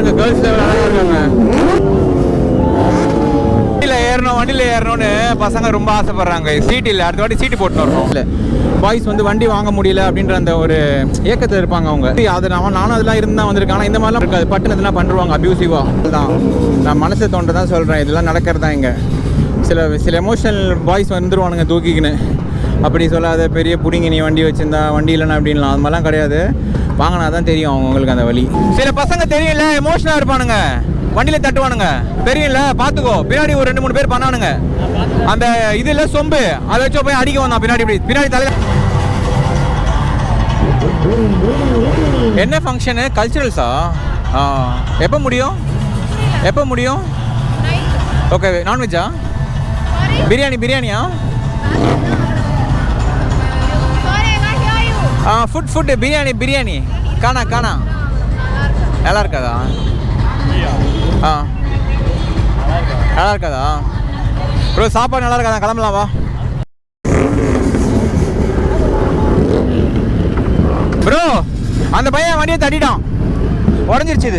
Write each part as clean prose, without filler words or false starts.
பாருங்க கேர்ள்ஸ் அழகாக இருக்காங்க. வண்டியில் ஏறணும்னு பசங்க ரொம்ப ஆசைப்படுறாங்க. சீட் இல்லை, அடுத்த வாட்டி சீட்டு போட்டு வரணும். இல்லை பாய்ஸ் வந்து வண்டி வாங்க முடியல அப்படின்ற அந்த ஒரு ஏக்கத்தில் இருப்பாங்க அவங்க. அது நானும் அதெல்லாம் இருந்தால் வந்திருக்கேன். ஆனால் இந்த மாதிரிலாம் இருக்காது. பட்டுன்னு இதெல்லாம் பண்ணுவாங்க அப்யூசிவாக. அதுதான் நான் மனசை தோன்ற தான் சொல்கிறேன். இதெல்லாம் நடக்கிறதா இங்கே. சில எமோஷனல் பாய்ஸ் வந்துருவானுங்க தூக்கிக்கின்னு. அப்படி சொல்லாத பெரிய பிடிங்க நீ வண்டி வச்சுருந்தா வண்டி இல்லைன்னா அப்படின்லாம் அது மாதிரிலாம் கிடையாது. வாங்கினா தான் தெரியும் அவங்களுக்கு அந்த வழி. சில பசங்க தெரியல எமோஷனலாக இருப்பானுங்க, வண்டியில் தட்டுவானுங்க. தெரியல பார்த்துக்கோ, பின்னாடி ஒரு 2-3 பேர் பண்ணானுங்க. அந்த இதில் சொம்பு அதை வச்சு போய் அடிக்க வந்தான் பின்னாடி தலையில். என்ன ஃபங்க்ஷனு? கல்ச்சுரல்ஸா? எப்போ முடியும்? ஓகே, நான்வெஜ்ஜா? பிரியாணியா? ஃபுட் பிரியாணி காணா நல்லா இருக்காதா? நல்லா இருக்காதா ப்ரோ? சாப்பாடு நல்லா இருக்காதா? கிளம்பலாம் வா ப்ரோ. அந்த பையன் வண்டியை தட்டிட்டான், உடஞ்சிருச்சு.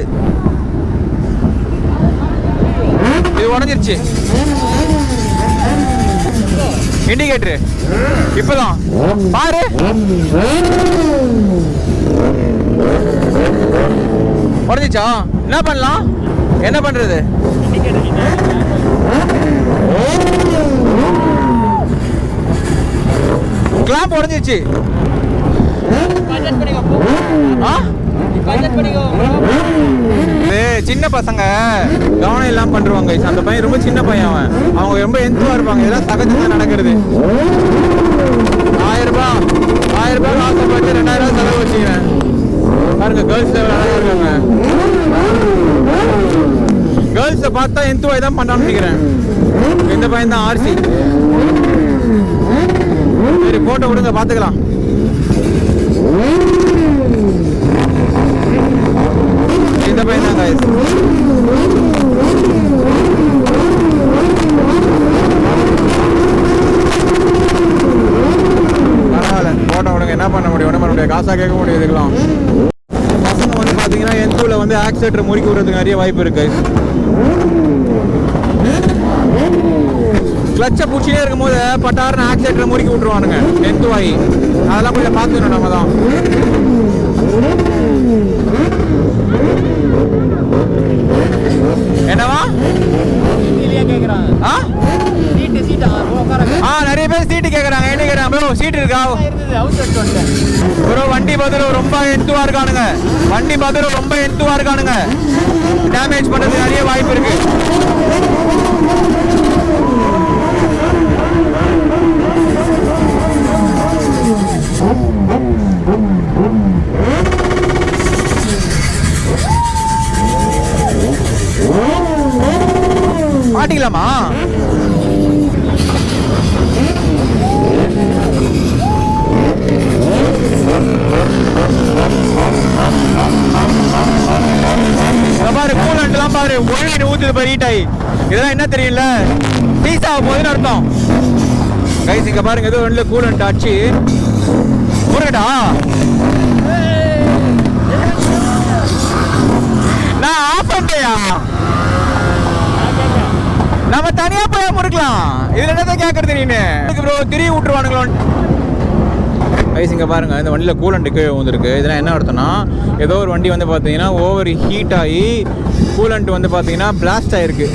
இது உடஞ்சிருச்சு. இண்டிகேட்டரு இப்பதான் பாரு. உடஞ்சிச்சா? என்ன பண்றது? கிளாம்ப் உடஞ்சிருச்சு. சின்ன பசங்க கவனம் இல்லாம பண்றாங்க. அந்த பையன் ரொம்ப சின்ன பையன், அவங்க ரொம்ப எந்தவா இருப்பாங்க. இதெல்லாம் சகஜமா நடக்கிறது. 1000 ரூபாய் ஆசைப்பட்டு 2000 ரூபாய் செலவு வச்சுக்கிறேன். பாருங்க கேர்ள்ஸ் அழகாக இருக்காங்க. கேர்ள்ஸை பார்த்தா எந்தவா தான் பண்ணான்னு நினைக்கிறேன். இந்த பையன் தான் ஆர்சி. சரி போட்டோ விடுங்க பார்த்துக்கலாம். இந்த பையன் தான் guys. பரவாயில்ல போட்டோ விடுங்க. என்ன பண்ண முடியும்? ஒன்றும் பண்ண முடியாது. காசாக கேட்க முடியும். இதுக்கெல்லாம் பசங்க வந்து பார்த்தீங்கன்னா எந்தூரில் வந்து ஆக்சிலேட்டர் முறுக்கி விடுறதுக்கு நிறைய வாய்ப்பு இருக்கு. கிளச்சை பிடிச்சினே இருக்கும் போது பட்டாருன்னு ஆக்சிலேட்டரை முறுக்கி விட்டுருவானுங்க எந்துவாயி. அதெல்லாம் கொஞ்சம் பார்த்துக்கணும் நம்ம தான். என்னவா கேக்குறாங்க? நிறைய பேர் சீட்டு கேக்குறாங்க. என்ன கேக்குறாங்க ப்ரோ? சீட் இருக்கா ப்ரோ? வண்டி பதிலும் ரொம்ப எந்துவா இருக்கானுங்க. டேமேஜ் பண்றதுக்கு நிறைய வாய்ப்பு இருக்கு. மாட்டிக்கலாமா? பாரு கூலண்ட்லாம் பாரு ஒழுங்கு ஊத்துது பாரு ஹீட் ஆகி. இதெல்லாம் என்ன தெரியல, பீஸ் ஆக போகுதுன்னு அர்த்தம். கைஸ் இங்க பாருங்க, ஏதோ ஒன்றுல கூலண்ட் ஆச்சு. முருகடா நான் ஆஃப் பண்ணியா? நம்ம தனியா போய் முறுக்கலாம். இதுல என்னதான் கேட்கறது நீனு ப்ரோ? திரி விட்டுருவானுங்களோ. கைஸ் இங்கே பாருங்கள், இந்த வண்டியில் கூலண்ட்டு கீழே வந்துருக்கு. இதெல்லாம் என்ன அர்த்தம்னா, ஏதோ ஒரு வண்டி வந்து பார்த்தீங்கன்னா ஓவர் ஹீட் ஆகி கூலண்ட் வந்து பார்த்தீங்கன்னா பிளாஸ்ட் ஆகிருக்கு.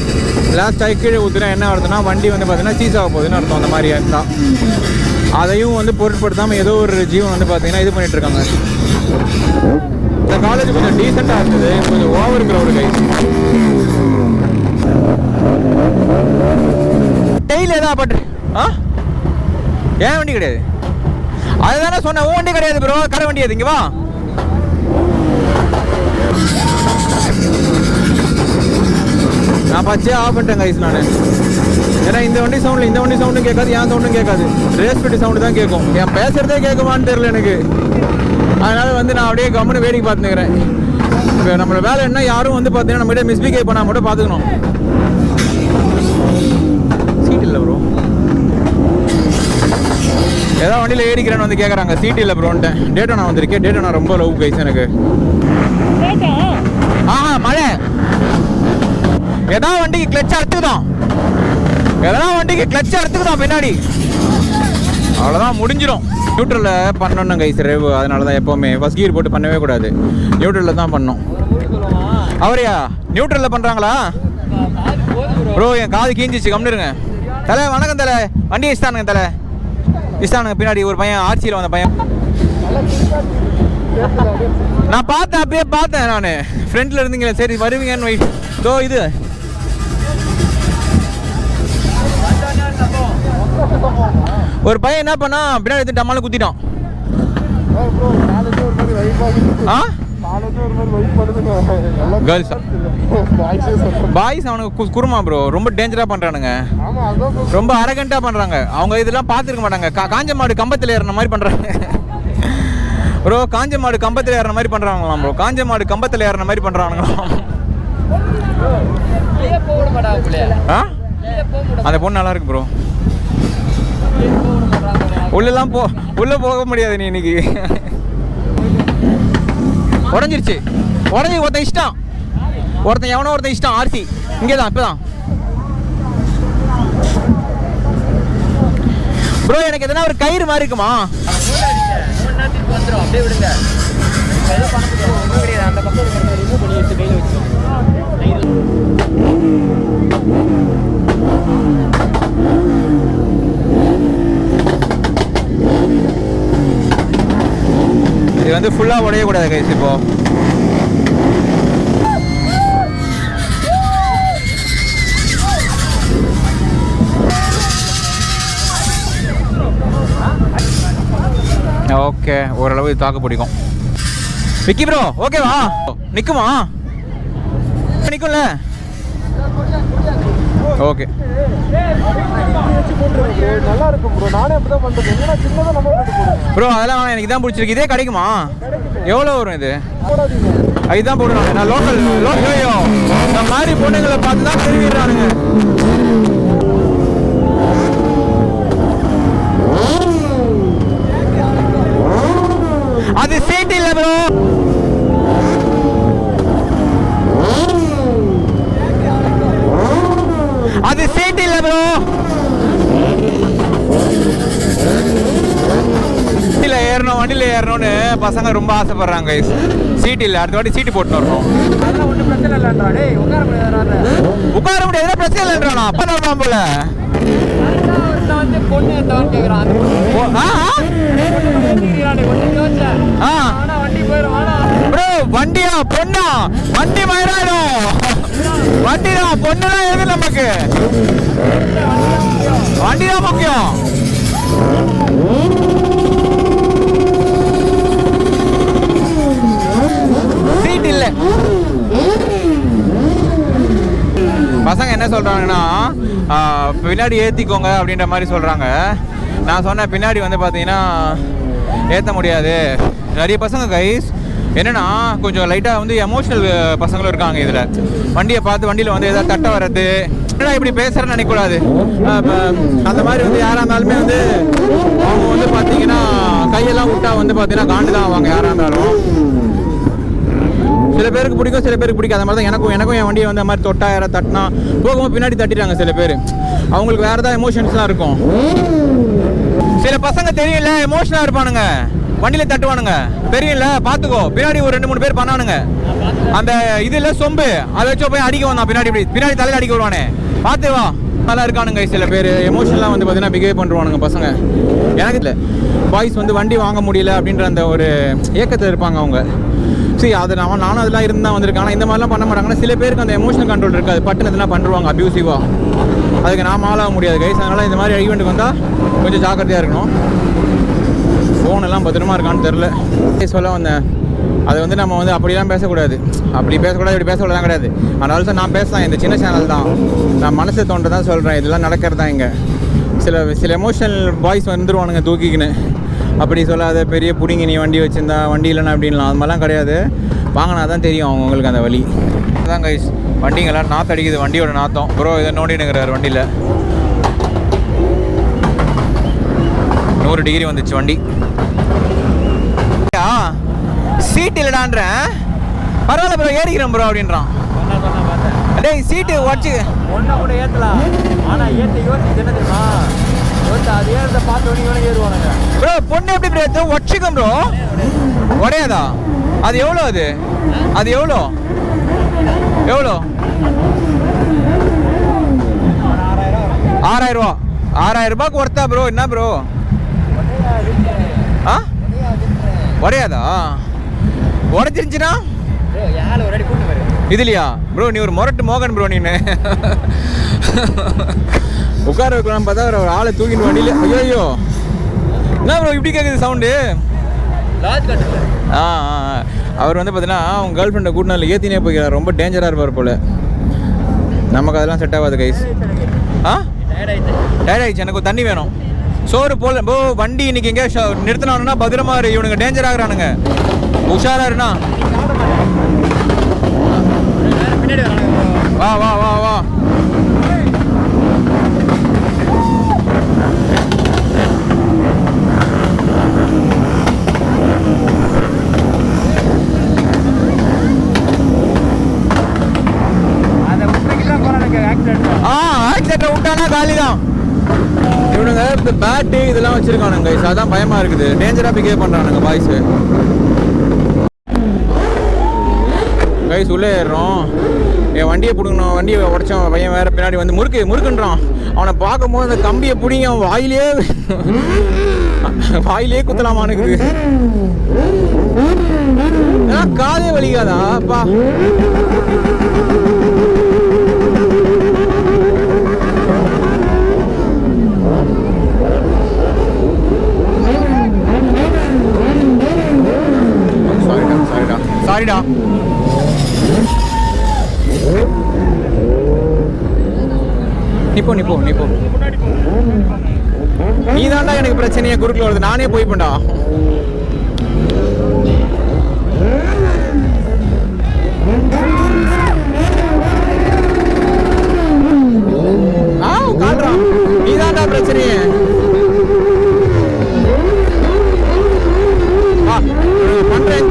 பிளாஸ்ட் ஆகி கீழே ஊற்றுனா என்ன அர்த்தம்னா, வண்டி வந்து பார்த்தீங்கன்னா சீஸ் ஆக போகுதுன்னு அர்த்தம். அந்த மாதிரி இருந்தால் அதையும் வந்து பொருட்படுத்தாமல் ஏதோ ஒரு ஜீவன் வந்து பார்த்தீங்கன்னா இது பண்ணிகிட்ருக்காங்க. இந்த காலேஜ் கொஞ்சம் டீசெண்டாக இருந்தது, கொஞ்சம் ஓவர் கிரௌடு. கைஸ் டெய்லி எதாவது பட்டு ஏன் வண்டி கிடையாது? அதுதானே சொன்னேன், வண்டி கிடையாது ப்ரோ, கடை வண்டி அது. இங்கே வா. நான் பச்சே ஆஃப் பண்ணிட்டேன் கைஸ் நான். ஏன்னா இந்த வண்டி சவுண்டும் கேட்காது, என் சவுண்டும் கேட்காது. ரேஸ் பெட்டி சவுண்டு தான் கேட்கும். என் பேசுறதே கேட்குமான்னு தெரியல எனக்கு. அதனால வந்து நான் அப்படியே கம்முன்னு வேடிக்கை பார்த்துக்கிறேன். இப்போ நம்மளோட வேலை என்ன, யாரும் வந்து பார்த்தீங்கன்னா நம்மகிட்ட மிஸ்பிஹேவ் பண்ணால் மட்டும் பார்த்துக்கணும். சீட் இல்லை ப்ரோ, ஏதாவது வண்டியில் ஏறிக்கிறேன்னு வந்து கேட்குறாங்க. சீட் இல்லை ப்ரோன்ட்டேன். டேட்டா நான் வந்திருக்கேன். டேட்டா நான் ரொம்ப லவ் கைஸ் எனக்கு. ஆஹா மழை. ஏதாவது வண்டிக்கு கிளட்ச் அறுத்துக்குதான், எதனா வண்டிக்கு கிளட்ச் அறுத்துக்குதான் பின்னாடி, அவ்வளோதான் முடிஞ்சிடும். நியூட்ரலில் பண்ணணும் கைஸ் ரேவு. அதனால தான் எப்போவுமே ஃபஸ்ட் கியர் போட்டு பண்ணவே கூடாது, நியூட்ரலில் தான் பண்ணணும். அவரையா நியூட்ரலில் பண்ணுறாங்களா ப்ரோ? என் காது கீஞ்சிச்சு, கம்மிருங்க. தலை வணக்கம் தலை. வண்டி இஷ்டானுங்க தலை, இஷ்டானுங்க. பின்னாடி ஒரு பையன் ஆர்சியில் வந்த பையன் நான் பார்த்தேன், அப்படியே பார்த்தேன் நான் ஃப்ரெண்டில் இருந்தீங்களே. சரி வருவீங்கன்னு வெயிட். தோ இது ஒரு பையன் என்ன பண்ணா பின்னாடி எடுத்து டம்மால குத்திட்டான். கேர்ள்ஸ் பாய்ஸ் அவனுக்கு குருமா ப்ரோ, ரொம்ப டேஞ்சரா பண்றானுங்க, ரொம்ப அரகண்டா பண்றாங்க. அவங்க இதெல்லாம் பார்த்துருக்க மாட்டாங்க. காஞ்ச மாடு கம்பத்தில் ஏறின மாதிரி பண்றாங்க ப்ரோ. காஞ்ச மாடு கம்பத்தில் ஏறின மாதிரி பண்றாங்களாம் ப்ரோ. காஞ்ச மாடு கம்பத்தில் ஏறின மாதிரி பண்றானுங்களாம். அந்த பொண்ணு நல்லா இருக்கு ப்ரோ. உள்ளெல்லாம் உள்ள போக முடியாது நீ இன்னைக்கு. உடஞ்சிருச்சு, உடஞ்சி ஒருத்தன் இஷ்டம், ஒருத்தன் எவனோ ஒருத்தன் இஷ்டம். ஆர்சி இங்கே தான் இப்போதான் ப்ரோ. எனக்கு எதனா ஒரு கயிறு மாதிரி இருக்குமா? இது வந்து ஃபுல்லாக உடையக்கூடாது கைஸ். இப்போ ஓகே, ஓரளவு இது தாக்கு பிடிக்கும். விக்கி ப்ரோ ஓகேவா? நிற்குமா? நிற்கும்ல? ஓகே நல்லா இருக்கும் ப்ரோ. நானே அப்படிதான் பண்றது. என்னன்னா சின்னதா நம்ம போடுறோம் ப்ரோ. அதெல்லாம் எனக்கு தான் பிடிச்சிருக்கு. இதே கிடைக்குமா? எவ்வளோ வரும் இது? இதுதான் போடுறாங்க. நான் லோக்கல் இந்த மாதிரி பொண்ணுங்களை பார்த்து தான் திரும்பிடுறானுங்க. அது சீட் இல்லை ப்ரோ. அது சீட் இல்லை ப்ரோ. வண்டியில் ஏறணும்னு பசங்க ரொம்ப ஆசைப்படுறாங்க. சீட் இல்லை, அடுத்த வாட்டி சீட்டு போட்டு வரணும். உட்கார முடியாது, பிரச்சனை இல்லைன்றானா? அப்பதான் போல ப்ரோ. வண்டியா பொண்ணா? வண்டி மயிராயிடும். வண்டிதான் பொண்ணுதான் எது நமக்கு? வண்டிதான் முக்கியம். சீட் இல்லை. பசங்க என்ன சொல்றாங்கன்னா பின்னாடி ஏற்றிக்கோங்க அப்படின்ற மாதிரி சொல்றாங்க. நான் சொன்னேன் பின்னாடி வந்து பார்த்தீங்கன்னா ஏற்ற முடியாது. நிறைய பசங்க கைஸ் என்னன்னா கொஞ்சம் லைட்டாக வந்து எமோஷனல் பசங்களும் இருக்காங்க. இதில் வண்டியை பார்த்து வண்டியில் வந்து எதாவது தட்ட வர்றது, இப்படி பேசுகிறேன்னு நினைக்கக்கூடாது. அந்த மாதிரி வந்து யாராக இருந்தாலுமே வந்து அவங்க வந்து பார்த்தீங்கன்னா கையெல்லாம் விட்டா வந்து பார்த்தீங்கன்னா காண்டு தான் ஆவாங்க யாராக இருந்தாலும். சில பேருக்கு பிடிக்கும், சில பேருக்கு பிடிக்கும். அந்த மாதிரி தான் எனக்கும் என் வண்டியை வந்து அந்த மாதிரி தொட்டா யாராவது தட்டினா போகும்போது பின்னாடி தட்டிடுறாங்க சில பேர். அவங்களுக்கு வேறு ஏதாவது எமோஷன்ஸ்லாம் இருக்கும். சில பசங்க தெரியல எமோஷனலாக இருப்பானுங்க, வண்டியில் தட்டுவானுங்க. தெரியல பார்த்துக்கோ, பின்னாடி ஒரு 2-3 பேர் பண்ணானுங்க. அந்த இதில் சொம்பு அதை வச்சு போய் அடிக்க வந்தான் பின்னாடி தலையில் அடிக்க வருவானே, பார்த்து வா. நல்லா இருக்கானுங்க சில பேர். எமோஷனலாக வந்து பார்த்தீங்கன்னா பிஹேவ் பண்ணுவானுங்க பசங்க. எனக்கு இல்லை பாய்ஸ் வந்து வண்டி வாங்க முடியல அப்படின்ற அந்த ஒரு ஏக்கத்தில் இருப்பாங்க அவங்க. சரி அது நானும் அதெல்லாம் இருந்தால் வந்திருக்கேன். ஆனால் இந்த மாதிரிலாம் பண்ண மாட்டாங்கன்னா சில பேருக்கு அந்த எமோஷனல் கண்ட்ரோல் இருக்காது, பட்டுன்னு எதுனா பண்ணுவாங்க அப்யூசிவாக. அதுக்கு நாம் ஆளாக முடியாது கைஸ். அதனால் இந்த மாதிரி ஈவெண்ட்டுக்கு வந்தால் கொஞ்சம் ஜாக்கிரதையாக இருக்கணும். ஃபோனெல்லாம் பத்திரமா இருக்கான்னு தெரில சொல்ல வந்தேன். அது வந்து நம்ம வந்து அப்படிலாம் பேசக்கூடாது, அப்படி பேசக்கூடாது, இப்படி பேசக்கூடாது கிடையாது. அதனால தான் நான் பேசுகிறேன். இந்த சின்ன சேனல் தான், நான் மனசை தோன்ற தான் சொல்கிறேன். இதெல்லாம் நடக்கிறது தான் இங்கே. சில எமோஷனல் பாய்ஸ் வந்துடுவானுங்க தூக்கிக்கின்னு. அப்படி சொல்லாத பெரிய பிடிங்கி நீ வண்டி வச்சுருந்தா வண்டி இல்லைன்னா அப்படின்லாம் அது மாதிரிலாம் கிடையாது. வாங்கினா தான் தெரியும் அவங்களுக்கு அந்த வழி. அதுதான் கைஸ் வண்டிங்கெல்லாம் நாற்று அடிக்குது, வண்டியோட நாற்றம். ப்ரோ இதை நோண்டினுங்கிறார் வண்டியில். 100 டிகிரி வந்துச்சு வண்டி. சீட் இல்லைடான்றேன். பரவாயில்ல ப்ரோ ஏறிக்கிறேன் ப்ரோ அப்படின்றான். டேய் சீட்டு உடச்சி ஒன்றா கூட ஏற்றலாம். ஆனால் யோசிச்சு என்ன தெரியுமா, அது ஏறத பார்த்து உடனே ஏறுவானுங்க. ப்ரோ பொண்ணு எப்படி ப்ரோ ஏற்ற உடச்சிக்கும் ப்ரோ? உடையாதா? அது எவ்வளோ அது எவ்வளோ 6,000 ரூபா. 6,000 ரூபாய்க்கு ஒர்த்தா ப்ரோ? என்ன ப்ரோ? ஆ உடையாதா? உடச்சிருந்துச்சுன்னா இதுலையா ப்ரோ? நீ ஒரு மொரட்டு மோகன் ப்ரோ. நீ உட்கார வைக்கலாம் பார்த்தா ஒரு ஆளை தூக்கிட்டு வண்டியில். ஐயோ என்ன ப்ரோ இப்படி கேட்குது சவுண்டு? அவர் வந்து பார்த்தீங்கன்னா அவங்க கேர்ள் ஃப்ரெண்டை கூட்டினால ஏற்றினே போய்க்கிறார். ரொம்ப டேஞ்சராக இருப்பார் போல். நமக்கு அதெல்லாம் செட் ஆகாது கைஸ். டயர்ட் ஆகிடுச்சு. எனக்கு தண்ணி வேணும், சோறு போல. போ வண்டி இன்னைக்கு எங்கே நிறுத்தினானுன்னா பத்திரமா இரு. இவனுங்க டேஞ்சர் ஆகுறானுங்க. உஷாரா இருண்ணா. வா வா வா வா. ஆக்சிடென்ட் விட்டானா காலி தான். இவனுங்க இந்த பேட்டு இதெல்லாம் வச்சிருக்கானுங்க கைஸ். அதான் பயமா இருக்குது. டேஞ்சரா பிஹேவ் பண்றானுங்க பாய்ஸ். கைஸ் உள்ளே ஏறுறோம். என் வண்டியை பிடுங்கணும். வண்டியை உடச்சோம் பையன் வேற பின்னாடி வந்து முறுக்குன்றான். அவனை பார்க்கும்போது அந்த கம்பியை பிடிங்க அவன் வாயிலே குத்தலாமானுக்குது. காதே வலிக்காதா அப்பா? சாரிடா. நிப்போ நீ தான்டா எனக்கு பிரச்சனையே குறுக்கில் வருது. நானே போய்ப்பேன்டா. காட்டுறான். நீ தான்டா பிரச்சனையே. பண்றேன்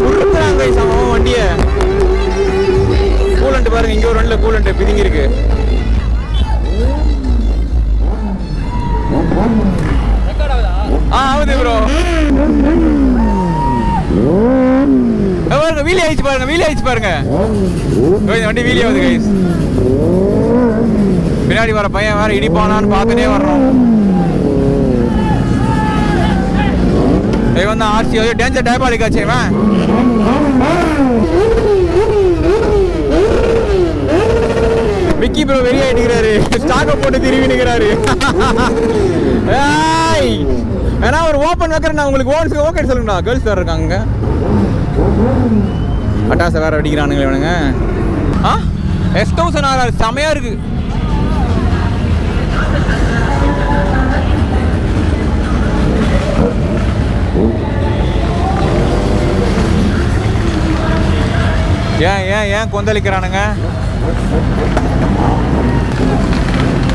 முறுக்குறாங்க சமம் வண்டியை. கூலண்ட் பாருங்க, இங்க ஒரு ரெண்டுல கூலண்ட் பிதிங்கி இருக்கு. ஆகுது ப்ரோ. பாருங்க வீலி ஆயிடுச்சு பாருங்க. வண்டி வீலி ஆகுது கைஸ். பின்னாடி வர பையன் வேற இடிப்பானான்னு பார்த்துட்டே வர்றோம். இவன் தான் ஆர்சி. டேஞ்சர் டயபாலிக் ஆச்சு இவன். விக்கி ப்ரோ வெளியே ஆயிட்டுக்கிறாரு. ஸ்டாக்கை போட்டு திரும்பி நிற்கிறாரு. ஏன்னா ஒரு ஓப்பன் வைக்கிறேன் நான் உங்களுக்கு. ஓகே சொல்லுங்கண்ணா. கேர்ள்ஸ் வேறு இருக்காங்க. அட்டாசை வேறு அடிக்கிறானுங்களே இவனுங்க. S1000 செமையாக இருக்கு. ஏன் கொந்தளிக்கிறானுங்க?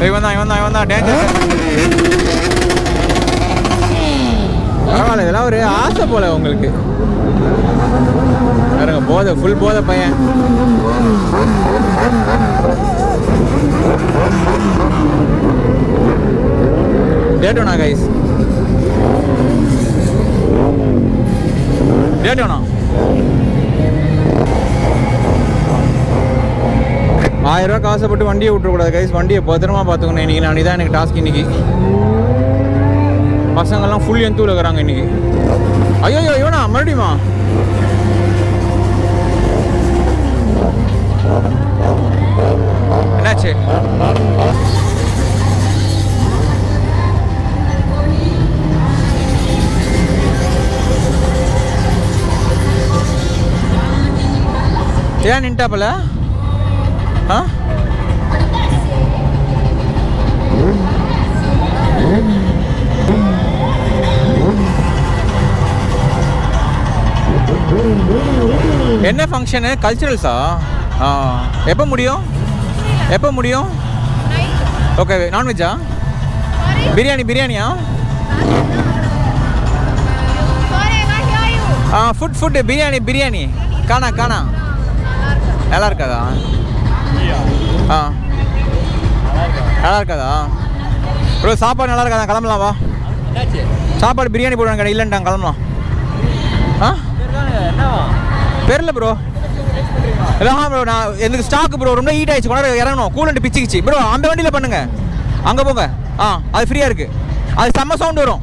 இவன் தான் டேஞ்சர். பரவாயில்ல, இதெல்லாம் ஒரு ஆசை போல உங்களுக்கு. பாருங்க போதை, ஃபுல் போதை பையன். டேட்டோனா கைஸ், டேட்டோனா 1000 ரூபா காசப்பட்டு வண்டியை விட்டுறக்கூடாது கைஸ். வண்டியை பத்திரமா பார்த்துக்கணும். இன்றைக்கி நான் இதான் எனக்கு டாஸ்க். இன்றைக்கி பசங்கள்லாம் ஃபுல் எந்தூவில் இருக்கிறாங்க இன்றைக்கி. ஐயோ இவனா மறுபடியுமா? என்னாச்சு? ஏன் நின்ட்டாப்பல? என்ன ஃபங்க்ஷனு? கல்ச்சுரல்ஸா? எப்போ முடியும்? ஓகே, நான்வெஜ்ஜா? பிரியாணியா? ஃபுட் பிரியாணி. காணா காணா நல்லா இருக்காதா? ஆ நல்லா இருக்காதா ப்ரோ? சாப்பாடு நல்லா இருக்காதா? கிளம்பலாம் வா. சாப்பாடு பிரியாணி போடுவாங்க கடை இல்லைன்ட்டாங்க, கிளம்பலாம். ஆ என்னவா தெரில ப்ரோ. இல்லைனா ப்ரோ நான் எனக்கு ஸ்டாக்கு ப்ரோ ரொம்ப ஹீட் ஆயிடுச்சு, கொண்டாட இறங்கணும். கூலண்ட் பிச்சுக்கிச்சு ப்ரோ. அந்த வண்டியில் பண்ணுங்க, அங்கே போங்க. அது ஃப்ரீயாக இருக்குது. அது செம்ம சவுண்டு வரும்.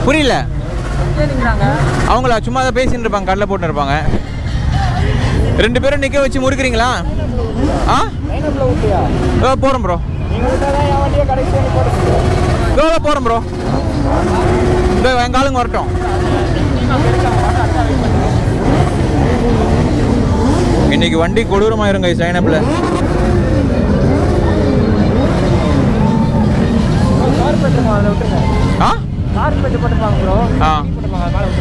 புரியல. அவங்களா சும்மா தான் பேசின்னு இருப்பாங்க, கடலை போட்டுன்னு இருப்பாங்க. 2 பேரும் நிற்க வச்சு முறுக்குறீங்களா? போகிறோம் ப்ரோ. போகிறோம் ப்ரோ. எங்கள் ஆளுங்க வரட்டும். இன்னைக்கு வண்டி கொடூரமாயிருங்க சைனப்பில்.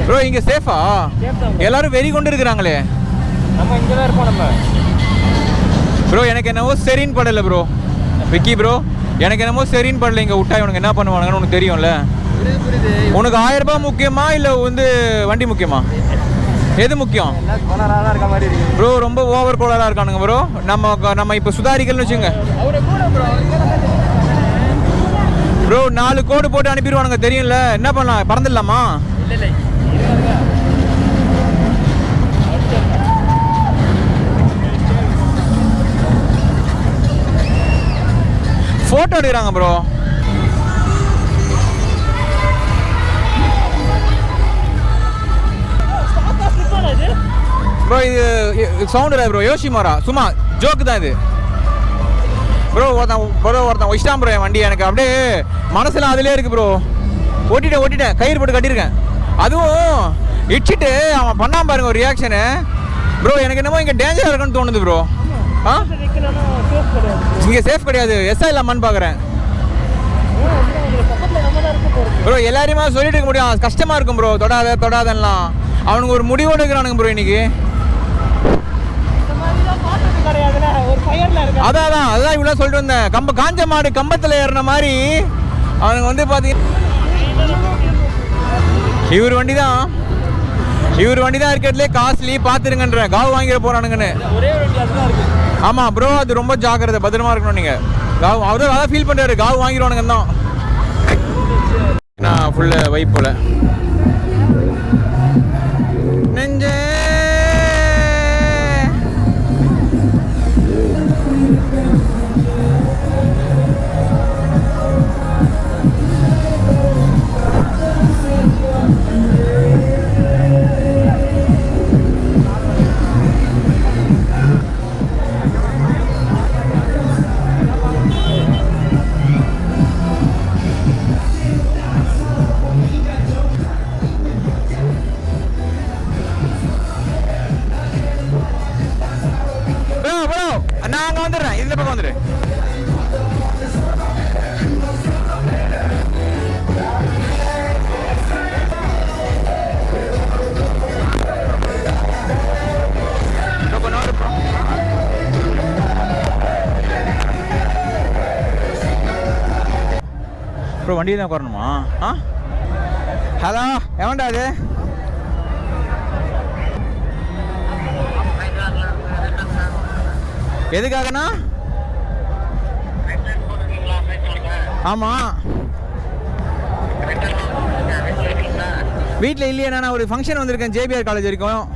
ப்ரோ இங்கே சேஃபா? எல்லாரும் வெறி கொண்டு இருக்கிறாங்களே. நம்ம இங்கே தான் இருப்போம் நம்ம. ப்ரோ எனக்கு என்னவோ சரின்னு படலை ப்ரோ. விக்கி ப்ரோ எனக்கு என்னமோ சரின்னு படலை. இங்கே விட்டா இவனுக்கு என்ன பண்ணுவானுங்கன்னு உனக்கு தெரியும்ல. உனக்கு 1000 ரூபாய் முக்கியமா இல்லை வந்து வண்டி முக்கியமா? எது முக்கியம் ப்ரோ? ரொம்ப ஓவர் கோலராக இருக்கானுங்க ப்ரோ. நம்ம இப்போ சுதாரிக்கல்னு வச்சுங்க ப்ரோ. 4 கோடு போட்டு அனுப்பிடுவானுங்க, தெரியும்ல. என்ன பண்ணலாம்? பறந்துடலாமா? ஃபோட்டோ எடுக்கிறாங்க ப்ரோ. ப்ரோ இது சவுண்டு இல்லை ப்ரோ. யோசிமாரா சும்மா ஜோக்கு தான் இது ப்ரோ. ஒருத்தன் வச்சிட்டான் ப்ரோ என் வண்டி. எனக்கு அப்படியே மனசுலாம் அதிலே இருக்குது ப்ரோ. ஓட்டிட்டேன் கயிறு போட்டு கட்டியிருக்கேன். அதுவும் இடிச்சிட்டு அவன் பண்ணாம பாருங்க ஒரு ரியாக்ஷனு ப்ரோ. எனக்கு என்னமோ இங்கே டேஞ்சராக இருக்குன்னு தோணுது ப்ரோ. இங்கே சேஃப் கிடையாது. எஸ்ஐ இல்லாமான்னு பார்க்குறேன் ப்ரோ. எல்லாரையுமே சொல்லிட்டு இருக்க முடியும், கஷ்டமாக இருக்கும் ப்ரோ. தொடாதெல்லாம் அவனுக்கு ஒரு முடிவோடு இருக்கிறானுங்க ப்ரோ இன்னைக்கு. அதான் இவ்வளோ சொல்லிட்டு வந்தேன். காஞ்ச மாடு கம்பத்தில் ஏறின மாதிரி அவனுங்க வந்து பார்த்தீங்கன்னா இவர் வண்டி தான் இருக்கிறதுலே காஸ்ட்லி. பார்த்துருங்கன்ற காவு வாங்கிட போகிறானுங்கன்னு. ஆமாம் ப்ரோ, அது ரொம்ப ஜாக்கிரதை, பத்திரமா இருக்கணும் நீங்கள். காவு அவரும் அதான் ஃபீல் பண்ணுறாரு, காவு வாங்கிடுவானுங்க தான். நான் ஃபுல்லு வைப் போல் நெஞ்சே. நான் அங்கே வந்துடுறேன், இந்த பக்கம் வந்துடு. ப்ரோ வண்டியை தான் உட்காரணுமா? ஹலோ எவன்டா அது? எதுக்காகண்ணா? ஆமாம் வீட்டில் இல்லையா? நான் ஒரு ஃபங்க்ஷன் வந்திருக்கேன் ஜேபிஆர் காலேஜ் வரைக்கும்.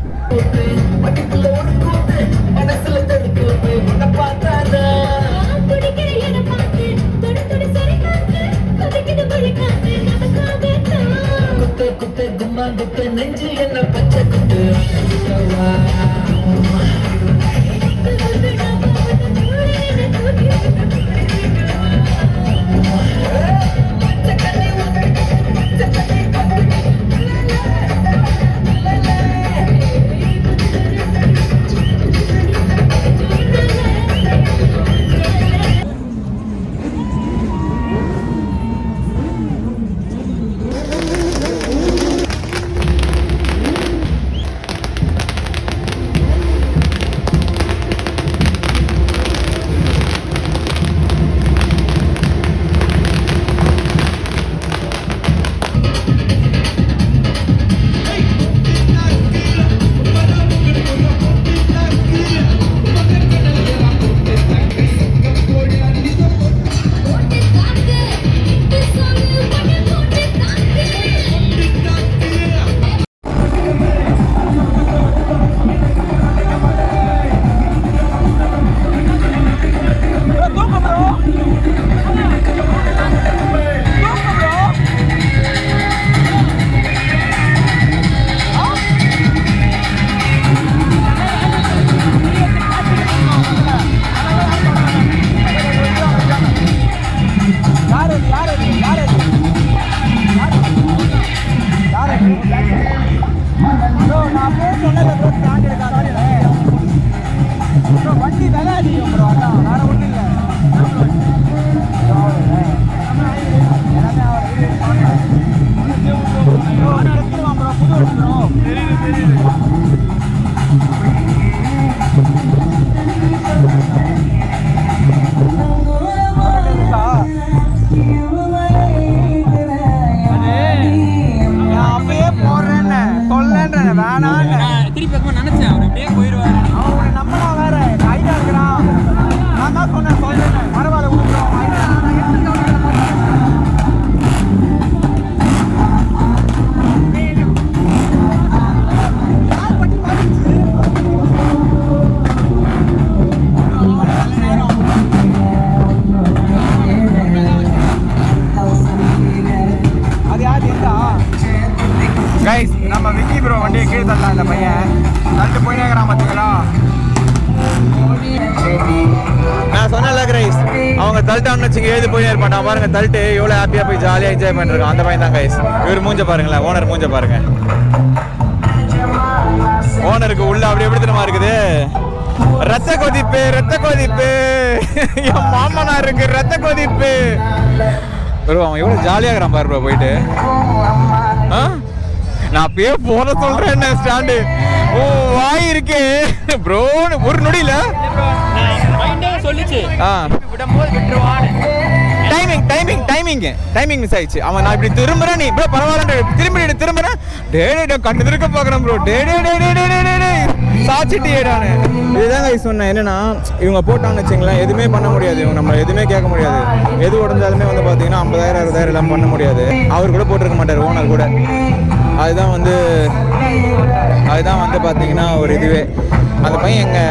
சொல்றேன் வேணாம். திருப்பி பக்கமா நினைச்சேன் அவர் அப்படியே போயிடுவாரு. அவன் நம்மளா வேற ஹைட்டா இருக்கிறான். நான் தான் சொன்னேன் பரவாயில்ல விட்டுறோம். அது யாரு எந்தா கைஸ் நம்ம விக்கி ப்ரோ வண்டியை கீழே தரலாம். இந்த பையன் தட்டு போயினே இருக்கிறான் பார்த்தீங்களா. நான் சொன்னல கைஸ், அவங்க தள்ளிட்டான்னு வச்சுங்க எழுதி போயினே இருப்பான். பாருங்க தள்ளிட்டு எவ்வளோ ஹாப்பியாக போய் ஜாலியாக என்ஜாய் பண்ணிருக்கான். அந்த பையன் தான் கைஸ். இவர் மூஞ்ச பாருங்களேன், ஓனர் மூஞ்ச பாருங்க. ஓனருக்கு உள்ள அப்படி எப்படி தெரியுமா இருக்குது, ரத்த கொதிப்பு ரத்த கொதிப்பு. என் மாமனா இருக்கு ரத்த கொதிப்பு. ப்ரோ அவன் எவ்வளோ ஜாலியாக இருக்கிறான் பாரு ப்ரோ போயிட்டு. நான் அப்பயே போன சொல்றேன் ஸ்டாண்டு. ஓ வாய் இருக்கு ப்ரோ ஒரு நொடியில சொல்லிச்சு டைமிங் மிஸ் ஆயிடுச்சு. அவன் நான் இப்படி திரும்புறேன், நீ ப்ரோ பரவாயில்ல திரும்புறேன். கண்ணு திருக்க பாக்குறேன் ப்ரோ. சாச்சிட்டு ஏடானு இதுதாங்க சொன்னேன். என்னன்னா இவங்க போட்டான்னு வச்சுங்களேன் எதுவுமே பண்ண முடியாது. இவங்க நம்ம எதுவுமே கேட்க முடியாது. எது உடஞ்சாலுமே வந்து பார்த்தீங்கன்னா 50,000 60,000 எல்லாம் பண்ண முடியாது. அவர் கூட போட்டிருக்க மாட்டார், ஓனர் கூட. அதுதான் வந்து பார்த்தீங்கன்னா ஒரு இதுவே. அந்த பையன் எங்கே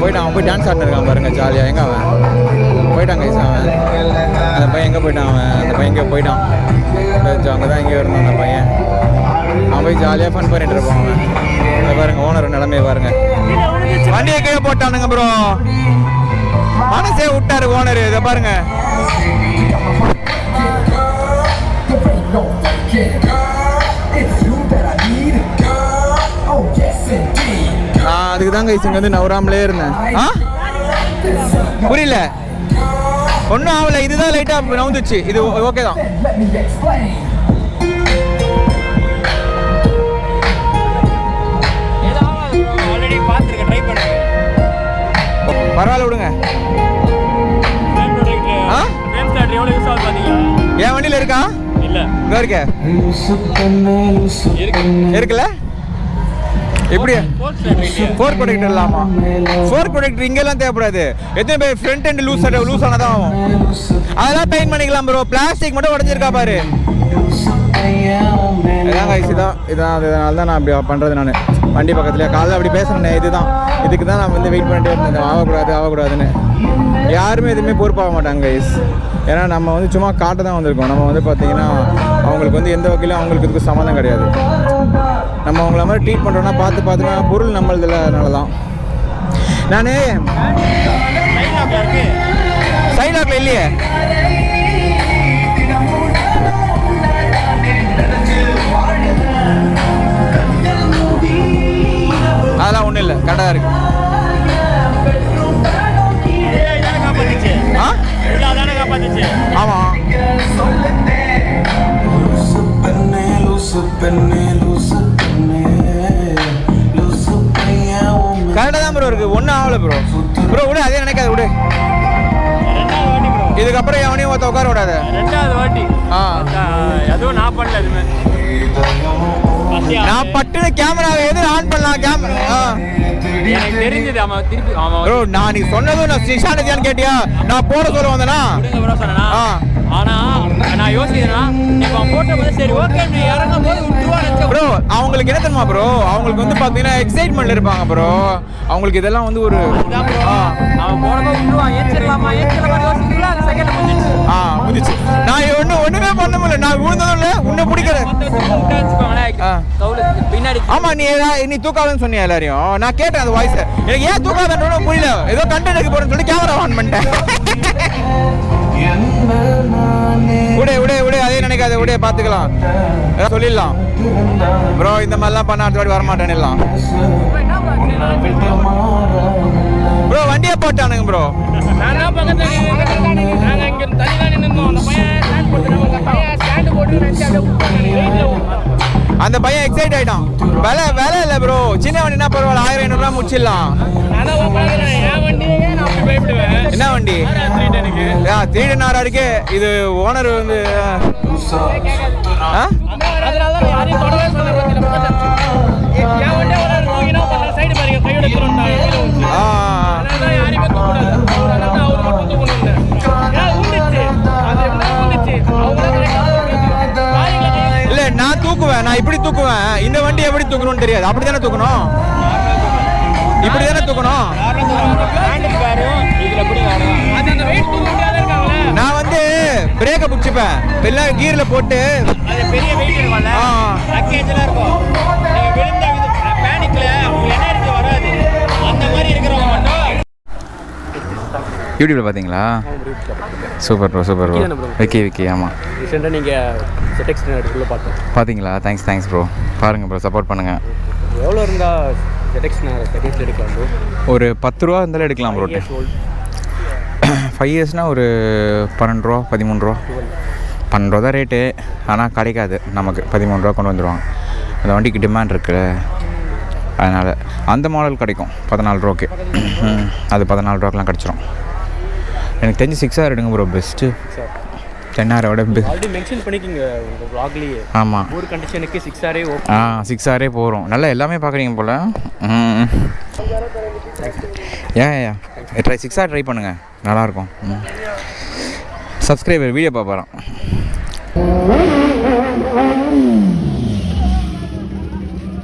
போயிட்டான், அவன் போய் டான்ஸ் ஆடினு இருக்கான் பாருங்க ஜாலியாக. எங்கே அவன் போயிட்டான் கைஸ், அவன் அந்த பையன் எங்கே போயிட்டான், அந்த பையன் எங்கே போயிட்டான், அங்கே தான் எங்கேயோ இருந்தான் அந்த பையன். அவன் போய் ஜாலியாக ஃபன் பண்ணிட்டு இருப்பான் அவன். இதை பாருங்க ஓனர் நிலைமையை பாருங்க. வண்டியை கீழே போட்டானுங்க ப்ரோ, மனசே விட்டாரு ஓனர். இதை பாருங்க. நான் அதுக்கு தான் கைஸ் இங்கே வந்து நவராமலே இருந்தேன். புரியல, ஒன்றும் ஆகலை. இதுதான் லைட்டாக நவுந்துச்சு, இது ஓகே தான். பரவாயில்ல விடுங்க. என் வண்டியில் இருக்கா? இல்ல இங்கே இருக்க இருக்குல்ல. எப்படி ஃபோர் ப்ரொடெக்டர் இல்லாமா? ஃபோர் ப்ரொடெக்டர் இங்கெல்லாம் தேவைப்படாது. எத்தனை பேர் ஃப்ரண்ட் அண்ட் லூஸ் ஆனதான் ஆகும். அதெல்லாம் பெயிண்ட் பண்ணிக்கலாம் ப்ரோ. பிளாஸ்டிக் மட்டும் உடஞ்சிருக்கா பாரு. இதான் கைஸ், இதான் அதனால தான் நான் அப்படி பண்ணுறது. நான் வண்டி பக்கத்துலேயே காலைல அப்படி பேசுனேன். இதுக்கு தான் நான் வந்து வெயிட் பண்ணிட்டே இருந்தேன், ஆகக்கூடாதுன்னு. யாருமே எதுவுமே பொறுப்பாக மாட்டாங்க கைஸ். ஏன்னா நம்ம வந்து சும்மா காட்ட தான் வந்திருக்கோம். நம்ம வந்து பார்த்தீங்கன்னா அவங்களுக்கு வந்து எந்த வகையிலும் அவங்களுக்கு இதுக்கு சம்மந்தம் கிடையாது. நம்ம அவங்கள மாதிரி ட்ரீட் பண்ணுறோன்னா பார்த்துனா பொருள் நம்மளதில். அதனால தான் நான் சைட் லாக்கில் இல்லையே. அதெல்லாம் ஒன்றும் இல்லை, கரெக்டாக இருக்கு. ஆமாம் கரெக்டாக தான் ப்ரோ இருக்கு, ஒன்றும் ஆகலை ப்ரோ. விடு, அதே நினைக்காது, விடு. இதுக்கப்புறம் எவனையும் ஒருத்த உட்கார விடாத. ரெண்டாவது வாட்டி அதுவும் நான் பண்ணல. எதுவுமே நான் பட்டுன்னு கேமராவை எது ஆன் பண்ணலாம். கேமரா எனக்கு தெரிஞ்சது. அவன் திருப்பி ப்ரோ நான் நீ சொன்னதும் நான் நிஷானதியான்னு கேட்டியா? நான் போட சொல்ல வந்தேனா? ஆனா நான் யோசிக்கிறேன்னா இப்போ போட்டோ வந்து சரி ஓகே நீ இறங்கும் போது விட்டுருவான்னு ப்ரோ. அவங்களுக்கு என்ன தெரியுமா ப்ரோ, அவங்களுக்கு வந்து பார்த்தீங்கன்னா எக்ஸைட்மெண்ட்ல இருப்பாங்க ப்ரோ. அவங்களுக்கு இதெல்லாம் வந்து ஒரு அவன் போனப்போ விட்டுருவான். ஏற்றிடலாமா யோசிக்கிறீங்களா? அது செகண்ட் முடிச்சு. நான் ஒண்ணுமே பண்ண முடியல. நான் விழுந்ததும் இல்லை, உன்னை பிடிக்கிறேன். பின்னாடி ஆமா நீ தூக்காதன்னு சொன்னியா எல்லாரையும்? நான் கேட்டேன் அந்த வாய்ஸ். எனக்கு ஏன் தூக்காதன்னு புரியல. ஏதோ கண்டென்ட் எடுக்க போறேன்னு சொல்லி கேமரா ஆன் பண்ணிட்டேன். விடு அதே நினைக்காத, விடு பாத்துக்கலாம், சொல்லிடலாம் ப்ரோ. இந்த மாதிரிலாம் பண்ண அடுத்த வாட்டி வரமாட்டேன்னு ப்ரோ. வண்டியை போட்டானுங்க ப்ரோ. அந்த பையன் எக்ஸைட் ஆயிட்டான். வேலை இல்லை ப்ரோ, சின்ன வண்டினா பரவாயில்ல, 1500 முடிச்சிடலாம். என்ன வண்டி? 310 இருக்கு. இது ஓனர் வந்து தூக்கணும்னு தெரியாது. அப்படி தானே தூக்கணும், இப்படி தானே தூக்கணும். ஹேண்டில் பேரும் இதில் பிடிங்க அவ்வளோதான். அது அந்த வெயிட் தூக்க முடியாத இருக்காங்களே. நான் வந்து பிரேக்கை பிடிச்சிப்பேன், எல்லாம் கீரில் போட்டு. அது பெரிய வெயிட் இருக்கும்ல, பேக்கேஜெலாம் இருக்கும். நீங்கள் விழுந்த பேனிக்கில் உங்களுக்கு எனர்ஜி வராது. அந்த மாதிரி இருக்கிறவங்க மட்டும் யூடியூப்பில் பார்த்தீங்களா? Super bro, super bro. Vicky ஆமாம். ரீசெண்டாக நீங்கள் ZX எடுத்துக்குள்ளே பார்த்தோம் பார்த்தீங்களா? Thanks bro. பாருங்கள் ப்ரோ, சப்போர்ட் பண்ணுங்கள். எவ்வளோ இருந்தால் ZX செகண்ட்ஸ் எடுக்கலாம் ப்ரோ? ஒரு 10 ரூபா இருந்தாலும் எடுக்கலாம் ப்ரோ. 5 இயர்ஸ்னால் ஒரு 12 ரூபா 13 ரூபா 12 ரூபா தான் ரேட்டு. ஆனால் கிடைக்காது நமக்கு. 13 ரூபா கொண்டு வந்துடுவாங்க. அந்த வண்டிக்கு டிமாண்ட் இருக்குல்ல, அதனால் அந்த மாடல் கிடைக்கும் 14 ரூபாய்க்கு. அது 14 ரூபாய்க்குலாம் கிடச்சிரும். எனக்கு தெரிஞ்சு 6R எடுங்க ப்ரோ, பெஸ்ட்டு. 10R விட ஆல்ரெடி மென்ஷன் பண்ணிக்கிங்க உங்கள் வ்ளாக்லேயே. ஆமாம், ஒரு கண்டிஷனுக்கு 6R ஓகே. 6R போகிறோம். நல்லா எல்லாமே பார்க்குறீங்க போல். ஏன் ட்ரை 6R ட்ரை பண்ணுங்கள், நல்லாயிருக்கும். Subscriber video பார்ப்பாரான்.